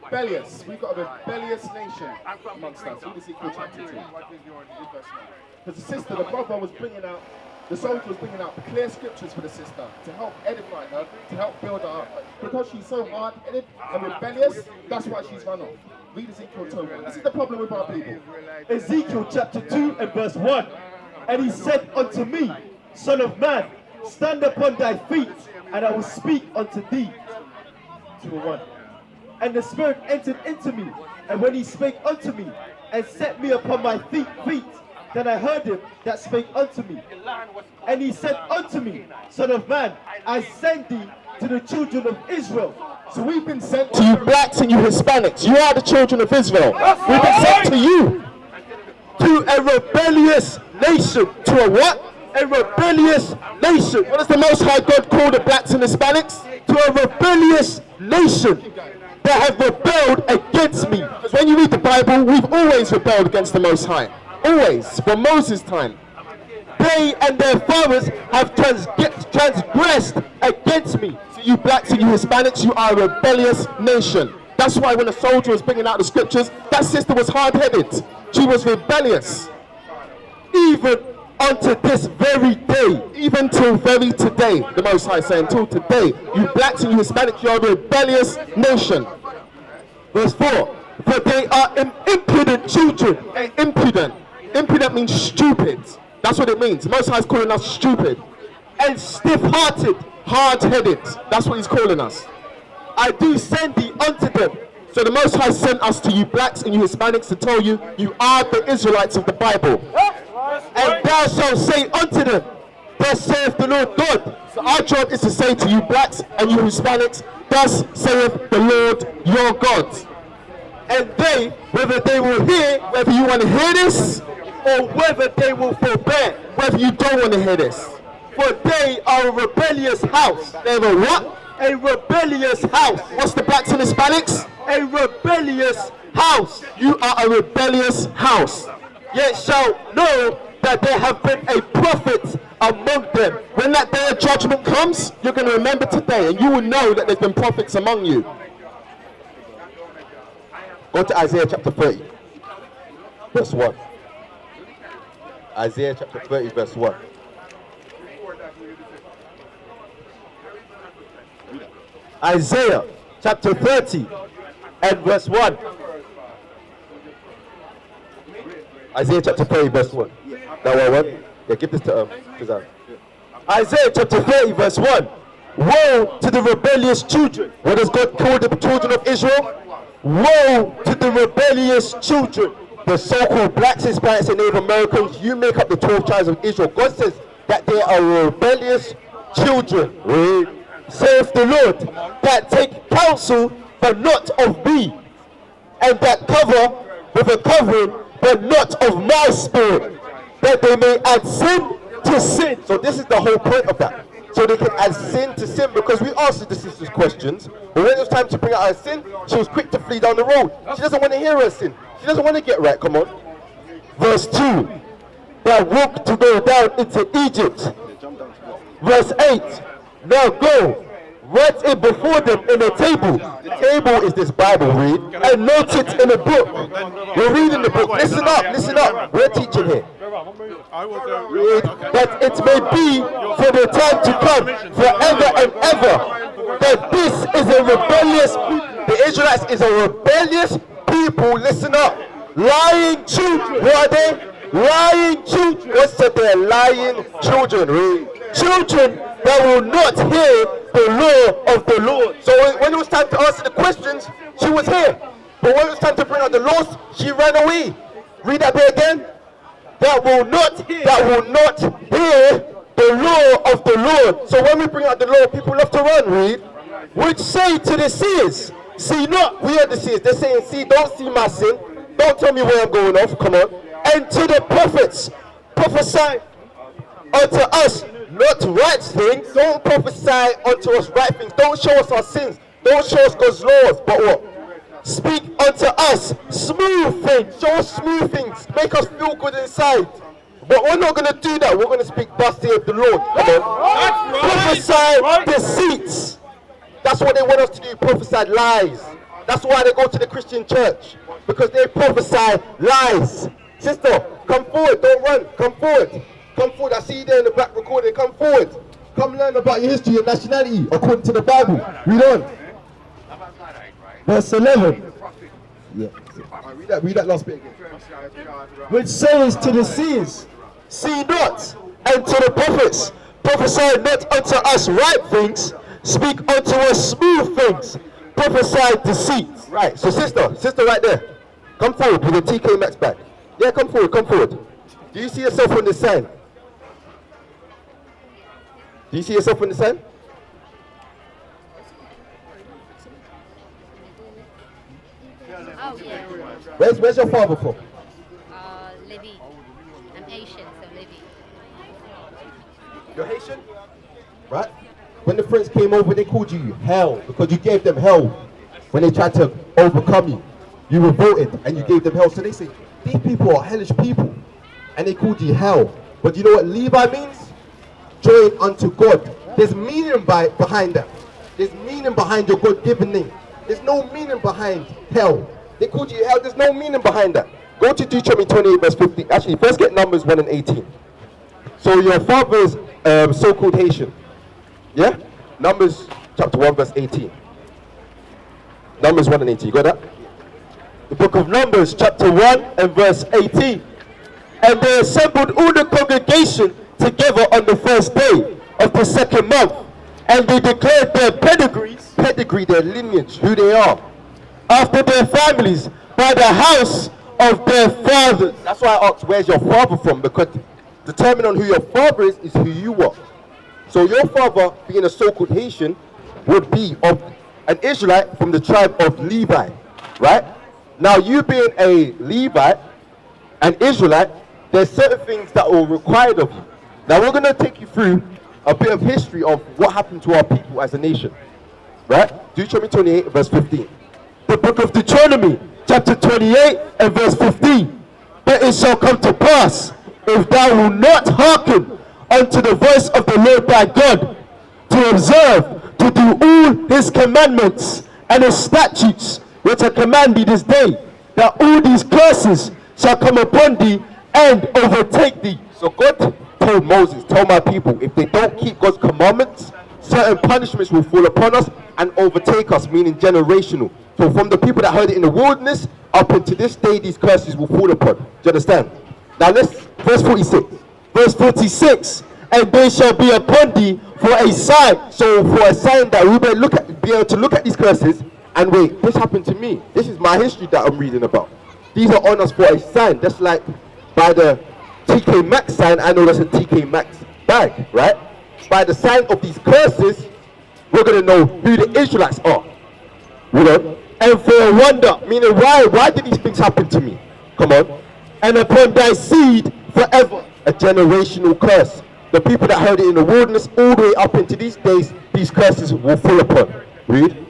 rebellious. We've got a rebellious nation amongst us. Read Ezekiel chapter 2. Because the sister, the brother was bringing out, the soldier was bringing out clear scriptures for the sister to help edify her, to help build her up. Because she's so hard-headed and rebellious, that's why she's run off. Read Ezekiel 2. This is the problem with our people. Ezekiel chapter 2 and verse 1. And he said unto me, Son of man, stand upon thy feet, and I will speak unto thee. 2:1. And the Spirit entered into me, and when he spake unto me, and set me upon my feet, then I heard him that spake unto me. And he said unto me, Son of man, I send thee to the children of Israel. So we've been sent to you blacks and you Hispanics. You are the children of Israel. We've been sent to you. To a rebellious nation. To a what? A rebellious nation. What does the Most High God call the blacks and Hispanics? To a rebellious nation that have rebelled against me. Because when you read the Bible, we've always rebelled against the Most High. Always. From Moses' time. They and their fathers have transgressed against me. So you blacks and you Hispanics, you are a rebellious nation. That's why when a soldier was bringing out the scriptures, that sister was hard-headed. She was rebellious. Even unto this very day. Even till very today, the Most High saying, till today, you blacks and you Hispanics, you are a rebellious nation. Verse 4. For they are impudent children. Impudent. Impudent means stupid. That's what it means. The Most High is calling us stupid. And stiff-hearted. Hard-headed. That's what he's calling us. I do send thee unto them. So the Most High sent us to you blacks and you Hispanics to tell you, you are the Israelites of the Bible. And thou shalt say unto them, thus saith the Lord God. So our job is to say to you blacks and you Hispanics, thus saith the Lord your God. And they, whether they will hear, whether you want to hear this, or whether they will forbear, whether you don't want to hear this. For they are a rebellious house. They're a what? A rebellious house. What's the blacks and Hispanics? A rebellious house. You are a rebellious house. Yet shall know that there have been a prophet among them. When that day of judgment comes, you're going to remember today, and you will know that there's been prophets among you. Go to Isaiah chapter 30, verse 1. Isaiah chapter 30, verse 1. Isaiah chapter 30 and verse 1. Isaiah chapter 30, verse 1. That one? Yeah, give this to Kazan. Isaiah chapter 30, verse 1. Woe to the rebellious children. What does God call the children of Israel? Woe to the rebellious children. The so-called blacks, Hispanics, and Native Americans, you make up the 12 tribes of Israel. God says that they are rebellious children. Read. Saith the Lord, that take counsel, but not of me, and that cover with a covering, but not of my spirit, that they may add sin to sin. So this is the whole point of that. So they can add sin to sin, because we asked the sisters questions, but when it was time to bring out her sin, she was quick to flee down the road. She doesn't want to hear her sin. She doesn't want to get right. Come on. Verse 2. That walk to go down into Egypt. Verse 8. Now go, write it before them in a table. The table is this Bible, read. And note it in a book. We're reading the book. Listen up, listen up. We're teaching here. Read, that it may be for the time to come, forever and ever, that this is a rebellious people. The Israelites is a rebellious people. Listen up. Lying children. Who are they? Lying children. What said they're lying children? Read. Children that will not hear the law of the Lord. So when it was time to answer the questions, she was here. But when it was time to bring out the laws, she ran away. Read that bit again. That will not hear the law of the Lord. So when we bring out the law, people love to run. Read. Which say to the seers, see not. We are the seers. They're saying, see, don't see my sin. Don't tell me where I'm going off. Come on. And to the prophets, prophesy unto us not right things. Don't prophesy unto us right things. Don't show us our sins. Don't show us God's laws. But what? Speak unto us smooth things. Show us smooth things. Make us feel good inside. But we're not going to do that. We're going to speak thus saith the Lord. Come on. Prophesy deceits. That's what they want us to do. Prophesy lies. That's why they go to the Christian church, because they prophesy lies. Sister, come forward, don't run, come forward. Come forward, I see you there in the back recording, come forward. Come learn about your history and nationality according to the Bible. Read on. Verse 11. Yeah. Read that last bit again. Which says to the seers, See not, and to the prophets, prophesy not unto us right things, speak unto us smooth things, prophesy deceit. Right, so sister right there, come forward with a TK Maxx bag. Yeah, come forward, come forward. Do you see yourself on the sign? Do you see yourself on the sign? Oh, yeah. Where's your father from? Libby. I'm Asian, so Libby. You're Haitian? Right? When the French came over, they called you hell because you gave them hell when they tried to overcome you. You revolted and you gave them hell. So they say, these people are hellish people. And they called you hell. But you know what Levi means? Join unto God. There's meaning behind that. There's meaning behind your God-given name. There's no meaning behind hell. They called you hell. There's no meaning behind that. Go to Deuteronomy 28 verse 15. Actually, first get Numbers 1 and 18. So your father is so-called Haitian. Yeah? Numbers chapter 1 verse 18. Numbers 1 and 18. You got that? The book of Numbers chapter 1 and verse 18. And they assembled all the congregation together on the first day of the second month. And they declared their pedigree, their lineage, who they are, after their families, by the house of their fathers. That's why I asked, where's your father from? Because determining on who your father is who you are. So your father, being a so-called Haitian, would be of an Israelite from the tribe of Levi, right? Now you being a Levite, an Israelite, there's certain things that are required of you. Now we're going to take you through a bit of history of what happened to our people as a nation, right? Deuteronomy 28 verse 15. The book of Deuteronomy chapter 28 and verse 15. But it shall come to pass, if thou wilt not hearken unto the voice of the Lord thy God, to observe, to do all his commandments and his statutes, which I command thee this day, that all these curses shall come upon thee and overtake thee. So God told Moses, tell my people, if they don't keep God's commandments, certain punishments will fall upon us and overtake us, meaning generational. So from the people that heard it in the wilderness, up until this day, these curses will fall upon. Do you understand? Now let's, verse 46. Verse 46, and they shall be upon thee for a sign. So for a sign that we may be able to look at these curses and wait, this happened to me. This is my history that I'm reading about. These are on us for a sign, just like by the TK Maxx sign, I know that's a TK Maxx bag, right? By the sign of these curses, we're going to know who the Israelites are. You know? And for a wonder, meaning why did these things happen to me? Come on. And upon thy seed forever, a generational curse. The people that heard it in the wilderness, all the way up into these days, these curses will fall upon. Read.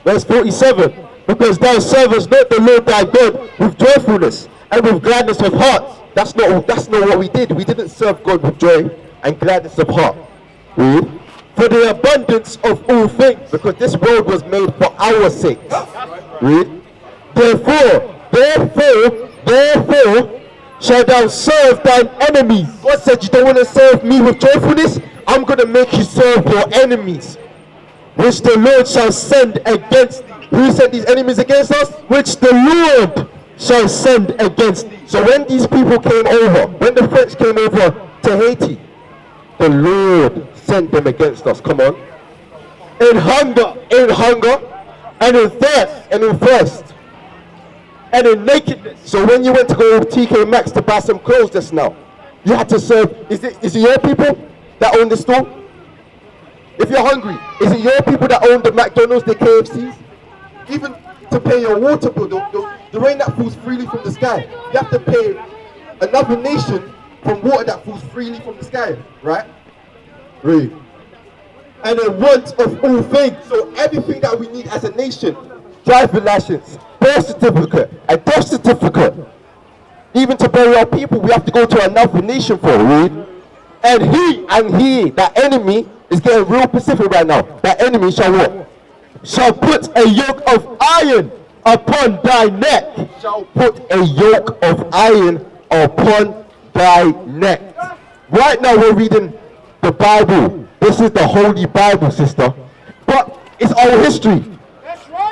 Verse 47. Because thou servest not the Lord thy God with joyfulness and with gladness of heart. That's not what we did. We didn't serve God with joy and gladness of heart. Read. For the abundance of all things, because this world was made for our sake. Read. Therefore, shall thou serve thine enemies. God said, you don't want to serve me with joyfulness? I'm going to make you serve your enemies, which the Lord shall send against thee. Who sent these enemies against us? Which the Lord shall send against thee. So when these people came over, when the French came over to Haiti, the Lord sent them against us. Come on. In hunger, and in thirst, and in nakedness. So when you went to go to TK Maxx to buy some clothes just now, you had to serve. Is it your people that own the store? If you're hungry, is it your people that own the McDonald's, the KFCs? Even to pay your water bill, the rain that falls freely from the sky, you have to pay another nation from water that falls freely from the sky, right? Right. And a want of all things. So everything that we need as a nation, driver license, birth certificate, a death certificate, even to bury our people, we have to go to another nation for, right? And he, that enemy, is getting real specific right now. That enemy shall what? shall put a yoke of iron upon thy neck. Shall put a yoke of iron upon thy neck. Right now we're reading the Bible. This is the Holy Bible, sister. But it's our history.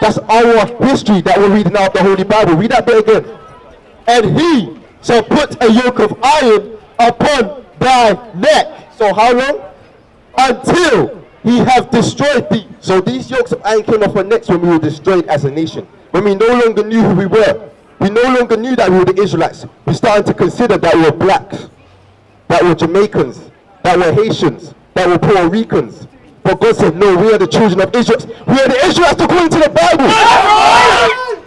That's our history that we're reading out the Holy Bible. Read that bit again. And he shall put a yoke of iron upon thy neck. So how long? Until he have destroyed thee. So these yokes of iron came off our necks when we were destroyed as a nation. When we no longer knew who we were. We no longer knew that we were the Israelites. We started to consider that we were blacks, that were Jamaicans, that were Haitians, that were Puerto Ricans. But God said, no, we are the children of Israel. We are the Israelites according to the Bible.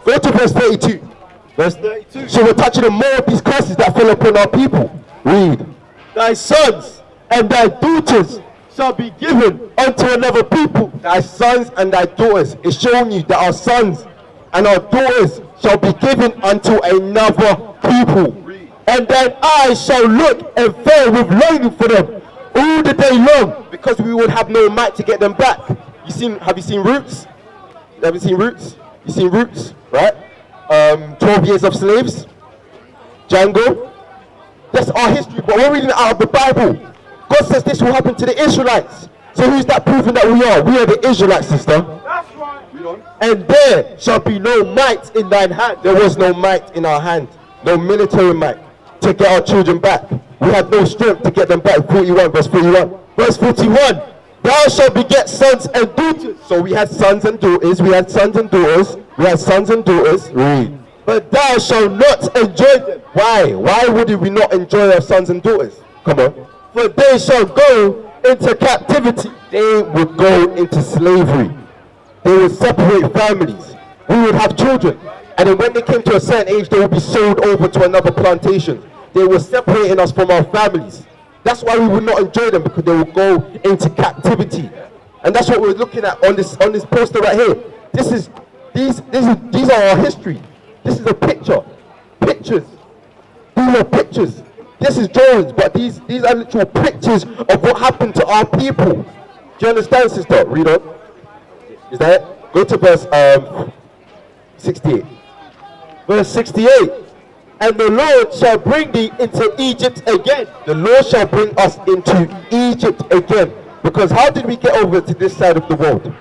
Go to verse 32. Verse 32. So we're touching on more of these curses that fell upon our people. Read. Thy sons and thy daughters shall be given unto another people. Thy sons and thy daughters. It's showing you that our sons and our daughters shall be given unto another people. And thine eyes shall look and fail with longing for them all the day long, Because we would have no might to get them back. Have you seen Roots? Have you seen Roots? You seen Roots, right? 12 years of slaves. Django. That's our history, but we're reading it out of the Bible. God says this will happen to the Israelites. So who's that proving that we are? We are the Israelites, sister. That's right. and there shall be no might in thine hand. There was no might in our hand, no military might to get our children back. We had no strength to get them back. 41, verse 41. Verse 41, thou shalt beget sons and daughters. So we had sons and daughters, we had sons and daughters, we had sons and daughters. Read. But thou shalt not enjoy them. Why? Why would we not enjoy our sons and daughters? Come on. For they shall go into captivity. They would go into slavery. They would separate families. We would have children. And then when they came to a certain age, they would be sold over to another plantation. They were separating us from our families. That's why we would not enjoy them, because they would go into captivity. And that's what we're looking at on this poster right here. These are our history. This is a picture. Pictures. These are pictures. This is drawings, but these are literal pictures of what happened to our people. Do you understand, sister? Read on. Is that it? Go to verse 68. Verse 68, and the Lord shall bring thee into Egypt again. The Lord shall bring us into Egypt again. Because how did we get over to this side of the world?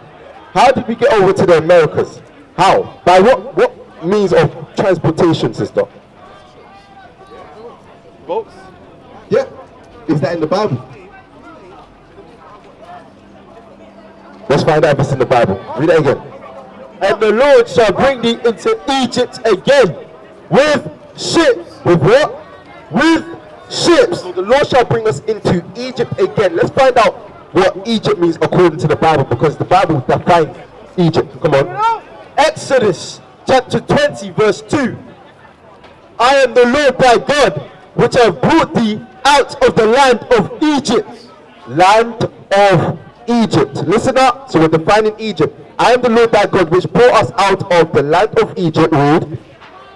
How did we get over to the Americas? How? By what means of transportation, sister? Boats. Yeah. Is that in the Bible? Let's find out if it's in the Bible. Read it again. And the Lord shall bring thee into Egypt again with ships. With what? With ships. So the Lord shall bring us into Egypt again. Let's find out what Egypt means according to the Bible, because the Bible defines Egypt. Come on. Exodus chapter 20 verse 2. I am the Lord thy God, which have brought thee out of the land of Egypt. Land of Egypt. Listen up. So we're defining Egypt. I am the Lord thy God, which brought us out of the land of Egypt. Read.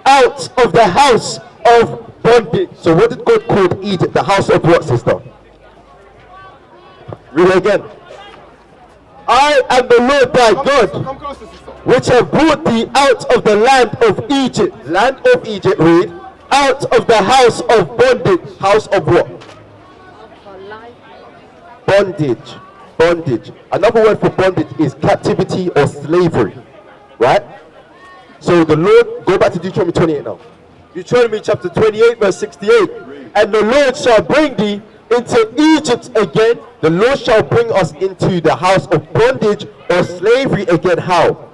Out of the house of bondage. So what did God call Egypt? The house of what, sister? Read it again. I am the Lord thy God, Come closer, sister. which have brought thee out of the land of Egypt. Land of Egypt. Read. Out of the house of bondage. House of what? For life. Bondage. Bondage. Another word for bondage is captivity or slavery. Right? So the Lord, go back to Deuteronomy 28 now. Deuteronomy chapter 28 verse 68. And the Lord shall bring thee into Egypt again. The Lord shall bring us into the house of bondage or slavery again. How?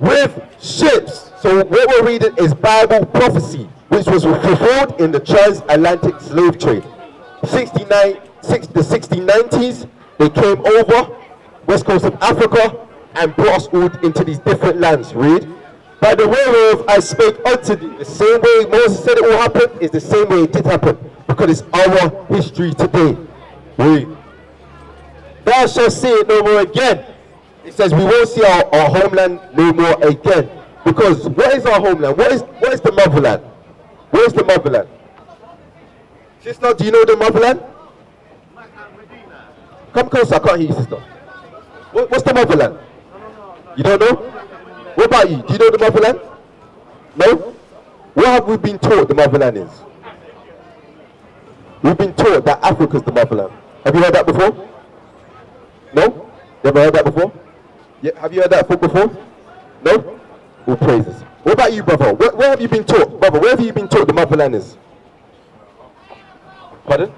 With ships. So what we're reading is Bible prophecy, which was fulfilled in the transatlantic slave trade. The 1690s, they came over west coast of Africa and brought us all into these different lands. Read. By the way whereof I spake unto thee. The same way Moses said it will happen is the same way it did happen, because it's our history today. Read. Thou shalt see it no more again. It says we won't see our homeland no more again. Because what is our homeland? What is the motherland? Where is the motherland? Sister, do you know the motherland? Come closer, I can't hear you, sister. What's the motherland? You don't know? What about you? Do you know the motherland? No? What have we been taught the motherland is? We've been taught that Africa is the motherland. Have you heard that before? No? Never heard that before? Yeah, have you heard that before? No? All praises. What about you, brother? Where have you been taught? Brother, where have you been taught the motherland is? Pardon?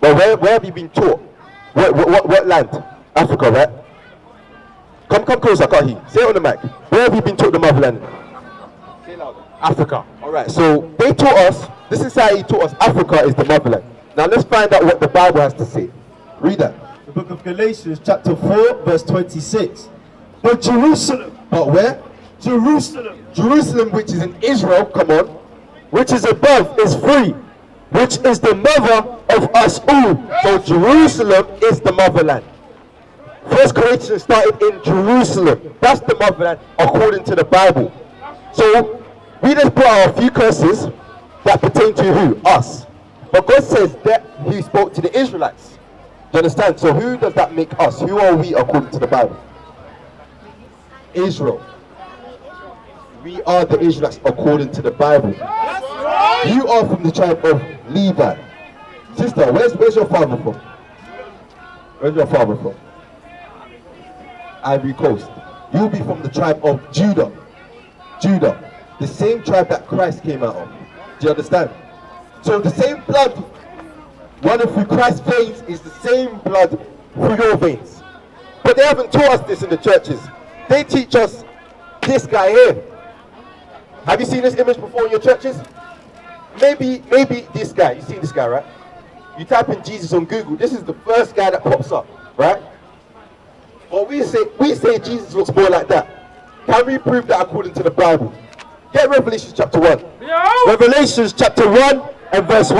Well, where have you been taught? What land? Africa, right? Come closer, I can't hear. Say it on the mic. Where have you been taught the motherland? Say it louder. Africa. Alright, so they taught us, this society taught us Africa is the motherland. Now let's find out what the Bible has to say. Read that. The book of Galatians chapter 4 verse 26. But Jerusalem. But where? Jerusalem. Jerusalem, which is in Israel, come on, Which is above is free, which is the mother of us all. so Jerusalem is the motherland. First Corinthians started in Jerusalem. That's the motherland according to the Bible. So we just brought out a few curses that pertain to who? Us. But God says that He spoke to the Israelites. Do you understand? So who does that make us? Who are we according to the Bible? Israel. We are the Israelites according to the Bible. You are from the tribe of Levi. Sister, where's your father from? Where's your father from? Ivory Coast. You'll be from the tribe of Judah. Judah. The same tribe that Christ came out of. Do you understand? So the same blood running through Christ's veins is the same blood through your veins. But they haven't taught us this in the churches. They teach us this guy here. Have you seen this image before in your churches? Maybe this guy. You've seen this guy, right? You type in Jesus on Google. This is the first guy that pops up, right? Or we say Jesus looks more like that. Can we prove that according to the Bible? Get Revelation chapter 1. Revelations chapter 1 and verse 1.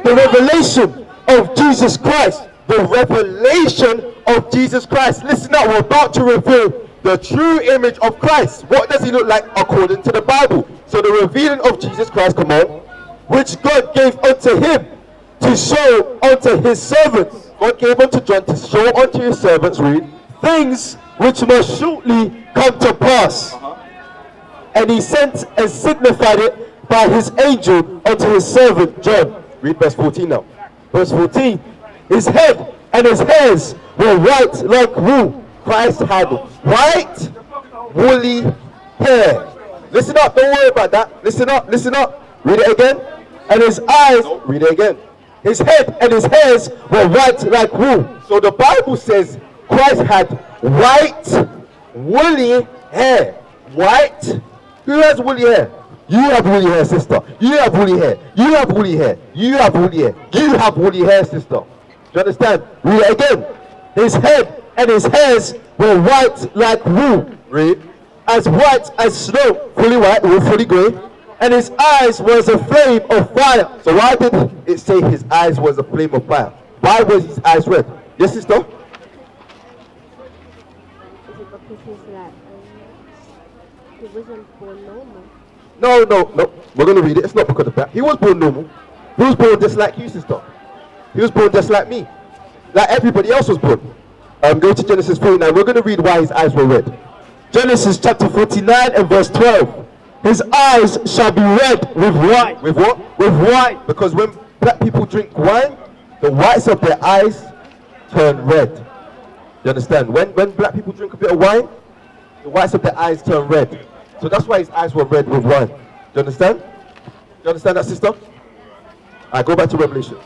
The revelation of Jesus Christ. The revelation of Jesus Christ. Listen up, we're about to reveal the true image of Christ. What does he look like according to the Bible? So the revealing of Jesus Christ, come on, which God gave unto him to show unto his servants. God gave unto John to show unto his servants, read, Things which must shortly come to pass. And he sent and signified it by his angel unto his servant John. read verse 14 now. Verse 14. His head and his hairs were white like wool. Christ had white, woolly hair. Listen up, don't worry about that. Listen up. Read it again. And his eyes, Read it again. his head and his hairs were white like wool. So the Bible says Christ had white, woolly hair. White? Who has woolly hair? You have woolly hair, sister. You have woolly hair. You have woolly hair. You have woolly hair. You have woolly hair, sister. Do you understand? Read it again. His head and his hairs were white like wool, Read. as white as snow, Fully white, or fully grey. and his eyes was a flame of fire. So why did it say his eyes was a flame of fire? Why was his eyes red? Yes, sister? Is it because he wasn't born normal? No. We're going to read it. It's not because of that. He was born normal. He was born just like you, sister. He was born just like me. Like everybody else was born. Go to Genesis 49. We're going to read why his eyes were red. Genesis chapter 49 and verse 12. His eyes shall be red with wine. With what? With wine. Because when black people drink wine, the whites of their eyes turn red. You understand? When black people drink a bit of wine, the whites of their eyes turn red. So that's why his eyes were red with wine. Do you understand? Do you understand that, sister? Alright, go back to Revelation.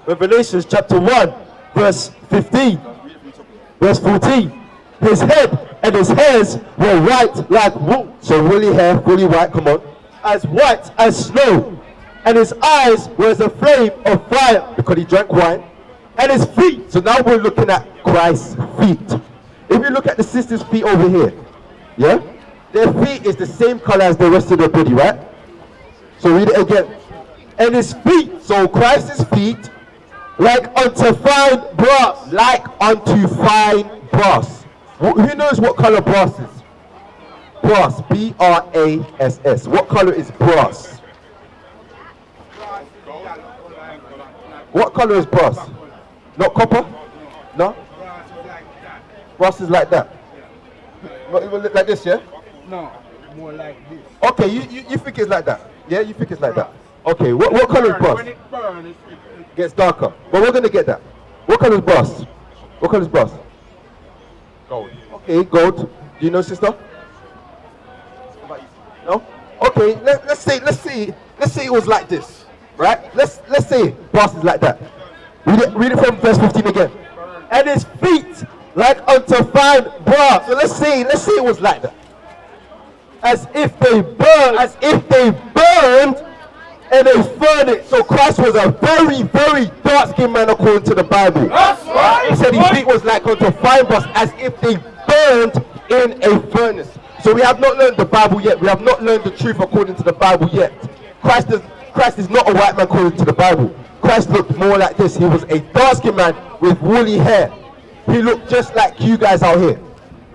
Revelations chapter 1 verse 15. Verse 14. His head and his hairs were white like wool, So woolly hair, fully white, come on. as white as snow, and his eyes were as a flame of fire, Because he drank wine. and his feet. So now we're looking at Christ's feet. If you look at the sister's feet over here, yeah? Their feet is the same color as the rest of their body, right? So read it again. And his feet So Christ's feet like unto fine brass. like unto fine brass. Who knows what color brass is? Brass, B-R-A-S-S. What color is brass? What color is brass? Not copper? No? Brass is like that. What, it will look like this, yeah? No, more like this. Okay, you think it's like that? Yeah, you think it's like that? Okay, what color is brass? When it burns, it Gets darker. But we're gonna get that. What color is brass? What color is brass? Gold. Okay, gold. Do you know, sister? No? Okay, let's say it was like this, right? Let's say brass is like that. Read it from verse 15 again. And his feet like unto fine brass. So let's say it was like that. As if they burned in a furnace. So Christ was a very, very dark-skinned man according to the Bible. That's right. He said his feet was like unto fine brass, as if they burned in a furnace. So we have not learned the Bible yet. We have not learned the truth according to the Bible yet. Christ is not a white man according to the Bible. Christ looked more like this. He was a dark-skinned man with woolly hair. He looked just like you guys out here. Do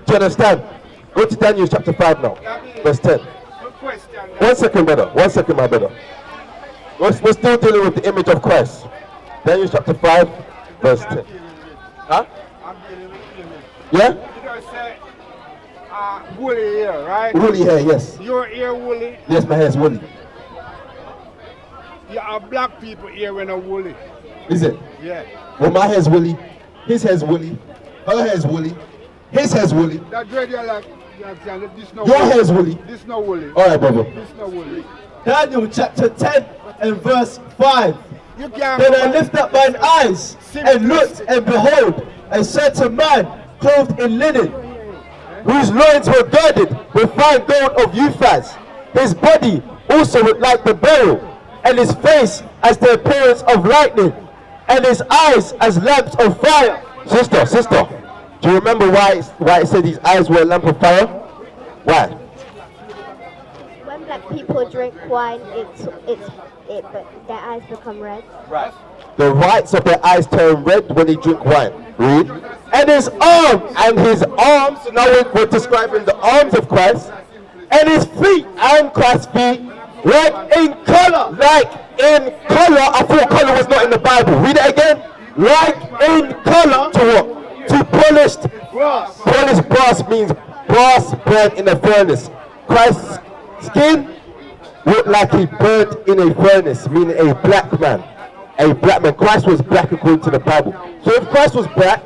you understand? Go to Daniel chapter 5 now, verse 10. One second, brother. One second, my brother. We're still dealing with the image of Christ. Daniel chapter 5, verse 10. Huh? Yeah? You don't say woolly hair, right? Woolly hair, yes. Your ear woolly. Yes, my hair is woolly. Yeah, black people ear when a woolly. Is it? Yeah. Well, my hair is woolly. His hair is woolly. Her hair is woolly. His hair is woolly. That dread you like, you understand? This no Your woolly. hair is woolly. This no woolly. All right, brother. This no woolly. Daniel chapter 10 and verse 5. You can't. Then I lift up mine eyes and looked, and behold, a certain man clothed in linen, Whose loins were girded with fine gold of Uphaz. His body also was like the beryl, and his face as the appearance of lightning, and his eyes as lamps of fire. Sister, do you remember why it said his eyes were a lamp of fire? Why? When black people drink wine, but their eyes become red. Right. The whites of their eyes turn red when they drink wine. Read. And his arms, so now we're describing the arms of Christ, and his feet, and Christ's feet, like in color. I thought color was not in the Bible. Read it again. Like in color. To what? To polished brass. Polished brass means brass burned in a furnace. Christ's skin looked like he burned in a furnace, meaning a black man. A black man. Christ was black according to the Bible. So if Christ was black,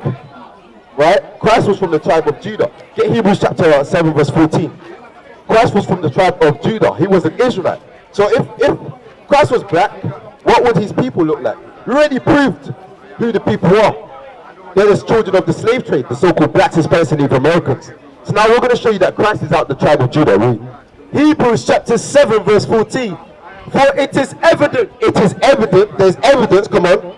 right? Christ was from the tribe of Judah. Get Hebrews chapter 7 verse 14. Christ was from the tribe of Judah. He was an Israelite. So if Christ was black, what would his people look like? We already proved who the people are. They're the children of the slave trade, the so-called blacks, Hispanics, and Native Americans. So now we're going to show you that Christ is out the tribe of Judah. Read. Hebrews chapter 7 verse 14. For it is evident, there's evidence, come on,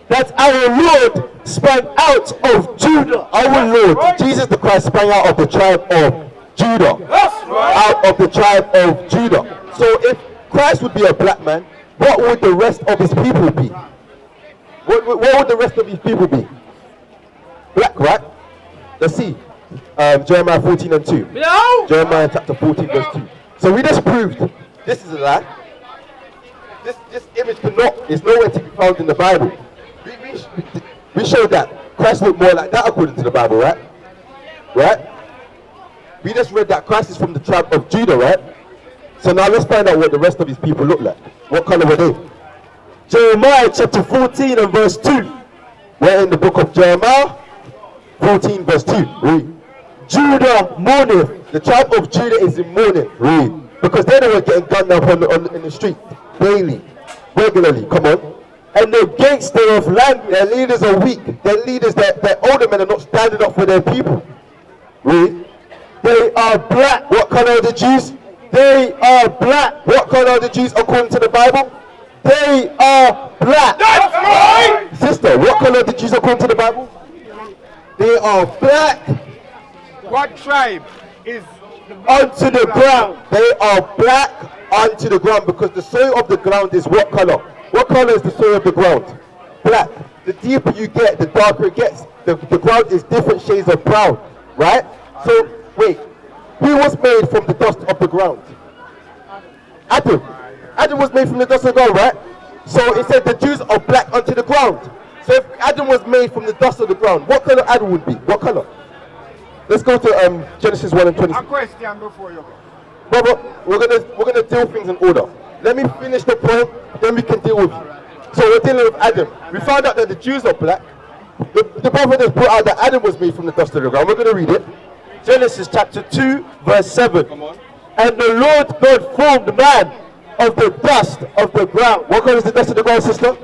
that our Lord sprang out of Judah. Our Lord, Jesus the Christ, sprang out of the tribe of Judah. Out of the tribe of Judah. So if Christ would be a black man, what would the rest of his people be? What would the rest of his people be? Black, right? Let's see. Jeremiah 14 and 2. No! Jeremiah chapter 14 verse 2. So we just proved this is a lie. This image is nowhere to be found in the Bible. We showed that Christ looked more like that according to the Bible, right? Right? We just read that Christ is from the tribe of Judah, right? So now let's find out what the rest of his people look like. What color were they? Jeremiah chapter 14 and verse 2. We're in the book of Jeremiah 14 verse 2. Read. Judah mourneth. The tribe of Judah is in mourning. Read. Because they were getting gunned up in the street daily, regularly. Come on. And the gates thereof land, their leaders are weak. Their leaders, their older men are not standing up for their people. Read. They are black. What color are the Jews? They are black. What color are the Jews according to the Bible? They are black. That's right. Sister, what color are the Jews according to the Bible? They are black. What tribe is unto the ground? They are black unto the ground, because the soil of the ground is what color? What color is the soil of the ground? Black. The deeper you get, the darker it gets. The ground is different shades of brown, right? So wait, who was made from the dust of the ground? Adam. Adam was made from the dust of the ground, right? So it said the Jews are black unto the ground. So if Adam was made from the dust of the ground, what color Adam would be? What color? Let's go to Genesis 1 and A 26. question before you go. Brother, we're gonna deal things in order. Let me finish the point, then we can deal with you. So we're dealing with Adam. We found out that the Jews are black. The brother just brought out that Adam was made from the dust of the ground. We're gonna read it. Genesis chapter 2, verse 7. And the Lord God formed man of the dust of the ground. What color is the dust of the ground, sister?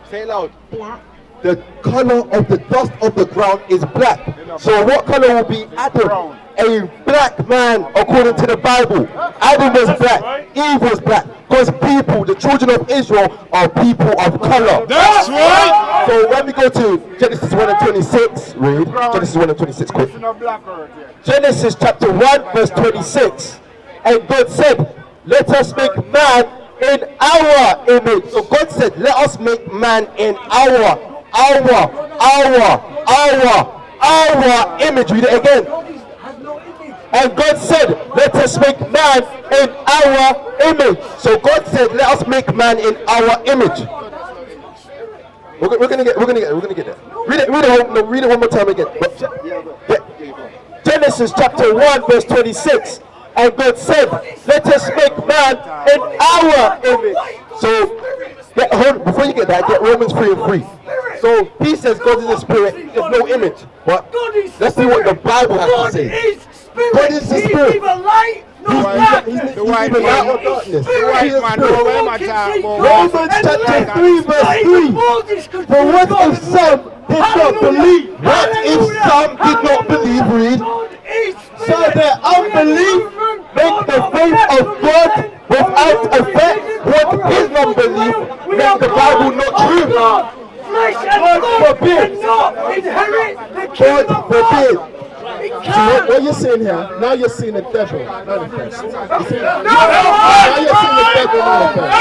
Say it loud. Black. The color of the dust of the ground is black. So what color will be Adam? A black man, according to the Bible. Adam was black. Eve was black. Because people, the children of Israel, are people of color. That's right. So when we go to Genesis 1 and 26, read Genesis 1 and 26 quick. It's no black earth yet. Genesis chapter 1 verse 26. And God said, let us make man in our image. So God said, let us make man in our image. Read it again. And God said, let us make man in our image. So God said, let us make man in our image. We're gonna get there. Read it one more time again. Genesis chapter 1 verse 26. And God said, let us make man in our image. So before you get that, get Romans 3 and 3. So he says God is a spirit, there's no image. But let's see what the Bible has to say. God is the spirit. He's neither light or darkness. He is spirit. Romans chapter 3 verse 3. For what if some did not believe? What if some did not believe? Read. So their unbelief make the faith of God without effect. What is unbelief make the Bible not true? God forbid. God forbid. So what you're seeing here, now you're seeing the devil manifest. Now you're seeing the devil manifest.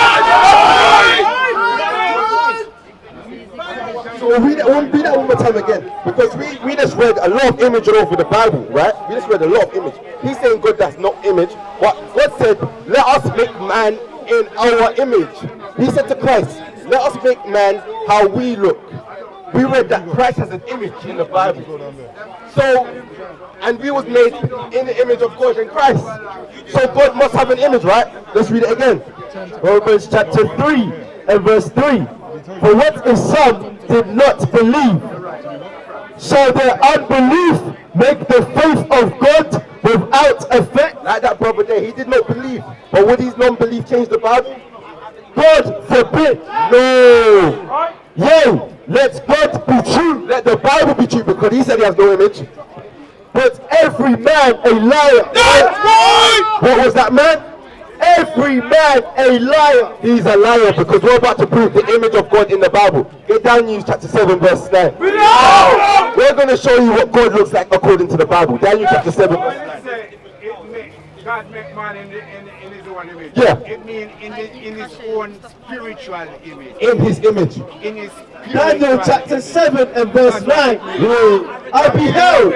So read that one more time again, because we just read a lot of image all over the Bible, right? We just read a lot of image. He's saying God does not image, but God said, let us make man in our image. He said to Christ, let us make man how we look. We read that Christ has an image in the Bible. So, and we was made in the image of God in Christ. So God must have an image, right? Let's read it again. Romans chapter 3 and verse 3. For what if some did not believe? Shall their unbelief make the faith of God without effect? Like that brother there, he did not believe. But would his non-belief change the Bible? God forbid. No. Yea, let God be true. Let the Bible be true, because he said he has no image. But every man a liar. That's right. What was that man? Every man a liar. He's a liar, because we're about to prove the image of God in the Bible. Get Daniel chapter 7 verse 9. We're going to show you what God looks like according to the Bible. Daniel chapter 7 verse 9. God make man in his own image. Yeah. It means in his own spiritual image. In his image. In his Daniel chapter 7 and verse 9. I beheld,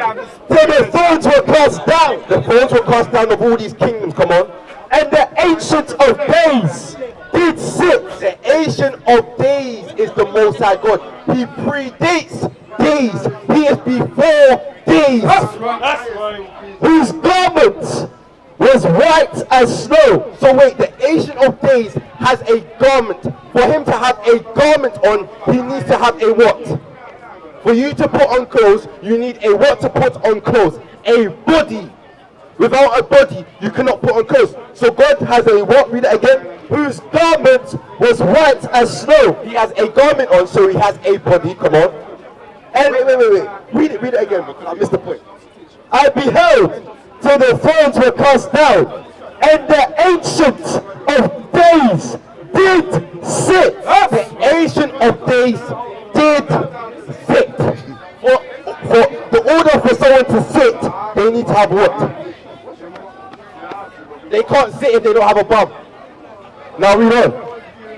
till the thrones were cast down. The thrones were cast down of all these kingdoms, come on. And the ancient of days did sit. The Ancient of Days is the Most High God. He predates days. He is before days. Whose garment was white as snow. So wait, the Ancient of Days has a garment. For him to have a garment on, he needs to have a what? For you to put on clothes, you need a what to put on clothes? A body. Without a body, you cannot put on clothes. So God has a what? Read it again. Whose garment was white as snow. He has a garment on, so he has a body. Come on. And wait. Read it again, because I missed the point. I beheld, till the thrones were cast down, and the ancient of days did sit. The Ancient of Days did sit. For the order for someone to sit, they need to have what? They can't sit if they don't have a bum. Now read on.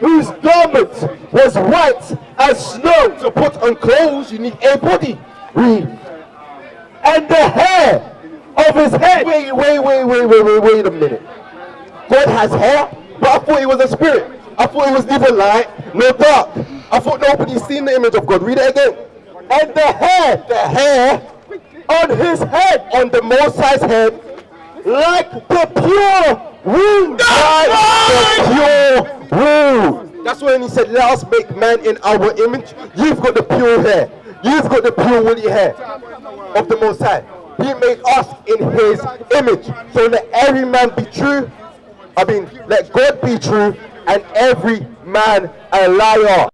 Whose garment was white as snow. To put on clothes, you need a body. Read. And the hair of his head. Wait a minute. God has hair? But I thought he was a spirit. I thought he was neither light nor dark. I thought nobody's seen the image of God. Read it again. And the hair on his head, on the Most High's head, like the pure wool. Like the pure wool. That's when he said, let us make man in our image. You've got the pure hair. You've got the pure woolly hair of the Most High. He made us in his image. So let every man be true. Let God be true and every man a liar.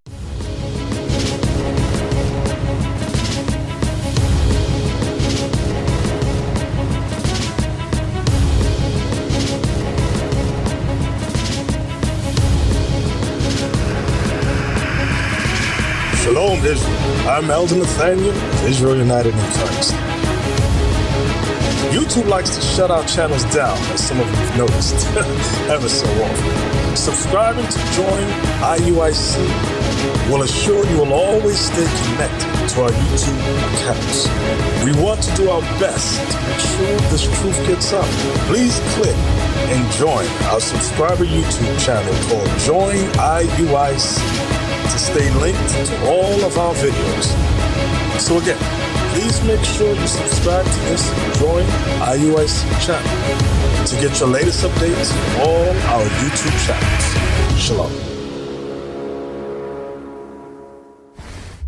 Shalom, Israel. I'm Elder Nathaniel of Israel United in Christ. YouTube likes to shut our channels down, as some of you have noticed, ever so often. Subscribing to join IUIC will assure you will always stay connected to our YouTube accounts. We want to do our best to make sure this truth gets out. Please click and join our subscriber YouTube channel called Join IUIC to stay linked to all of our videos. So again, please make sure you subscribe to this Join IUIC channel to get your latest updates from all our YouTube channels. Shalom.